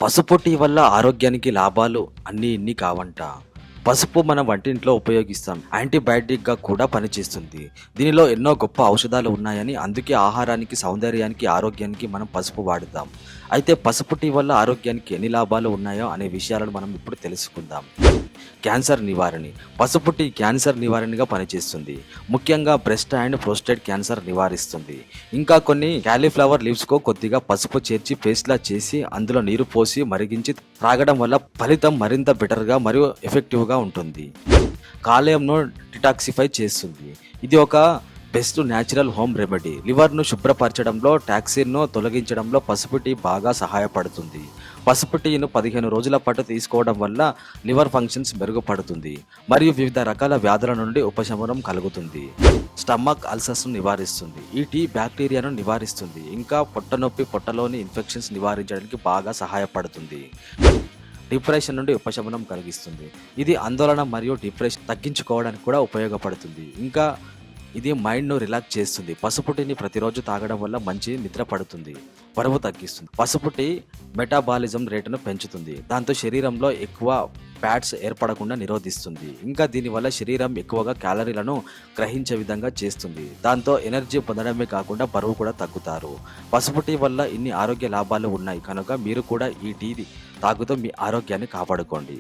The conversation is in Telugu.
పసుపు టీ వల్ల ఆరోగ్యానికి లాభాలు అన్నీ ఇన్ని కావంట. పసుపు మన వంటింట్లో ఉపయోగిస్తాం. యాంటీబయాటిక్‌గా కూడా పనిచేస్తుంది. దీనిలో ఎన్నో గొప్ప ఔషధాలు ఉన్నాయని, అందుకే ఆహారానికి, సౌందర్యానికి, ఆరోగ్యానికి మనం పసుపు వాడుతాం. అయితే పసుపు టీ వల్ల ఆరోగ్యానికి ఎన్ని లాభాలు ఉన్నాయో అనే విషయాలను మనం ఇప్పుడు తెలుసుకుందాం. క్యాన్సర్ నివారణి. పసుపు టీ క్యాన్సర్ నివారణగా పనిచేస్తుంది. ముఖ్యంగా బ్రెస్ట్ అండ్ ప్రోస్టేట్ క్యాన్సర్ నివారిస్తుంది. ఇంకా కొన్ని కాలీఫ్లవర్ లీవ్స్‌కు కొద్దిగా పసుపు చేర్చి పేస్ట్‌లా చేసి అందులో నీరు పోసి మరిగించి త్రాగడం వల్ల ఫలితం మరింత బెటర్‌గా మరియు ఎఫెక్టివ్‌గా ఉంటుంది. కాలేయంను డిటాక్సిఫై చేస్తుంది. ఇది ఒక బెస్ట్ న్యాచురల్ హోమ్ రెమెడీ. లివర్‌ను శుభ్రపరచడంలో, టాక్సిన్‌ను తొలగించడంలో పసుపు టీ బాగా సహాయపడుతుంది. పసుపు టీను 15 రోజుల పాటు తీసుకోవడం వల్ల లివర్ ఫంక్షన్స్ మెరుగుపడుతుంది మరియు వివిధ రకాల వ్యాధుల నుండి ఉపశమనం కలుగుతుంది. స్టమక్ అల్సర్స్ను నివారిస్తుంది. ఈ టీ బ్యాక్టీరియాను నివారిస్తుంది. ఇంకా పొట్ట నొప్పి, పొట్టలోని ఇన్ఫెక్షన్స్ నివారించడానికి బాగా సహాయపడుతుంది. డిప్రెషన్ నుండి ఉపశమనం కలిగిస్తుంది. ఇది ఆందోళన మరియు డిప్రెషన్ తగ్గించుకోవడానికి కూడా ఉపయోగపడుతుంది. ఇంకా ఇది మైండ్‌ను రిలాక్స్ చేస్తుంది. పసుపు టీని ప్రతిరోజు తాగడం వల్ల మంచి నిద్ర పడుతుంది. బరువు తగ్గిస్తుంది. పసుపు టీ మెటాబాలిజం రేటును పెంచుతుంది. దాంతో శరీరంలో ఎక్కువ ఫ్యాట్స్ ఏర్పడకుండా నిరోధిస్తుంది. ఇంకా దీనివల్ల శరీరం ఎక్కువగా క్యాలరీలను గ్రహించే విధంగా చేస్తుంది. దాంతో ఎనర్జీ పొందడమే కాకుండా బరువు కూడా తగ్గుతారు. పసుపు టీ వల్ల ఇన్ని ఆరోగ్య లాభాలు ఉన్నాయి కనుక మీరు కూడా ఈ టీ తాగుతూ మీ ఆరోగ్యాన్ని కాపాడుకోండి.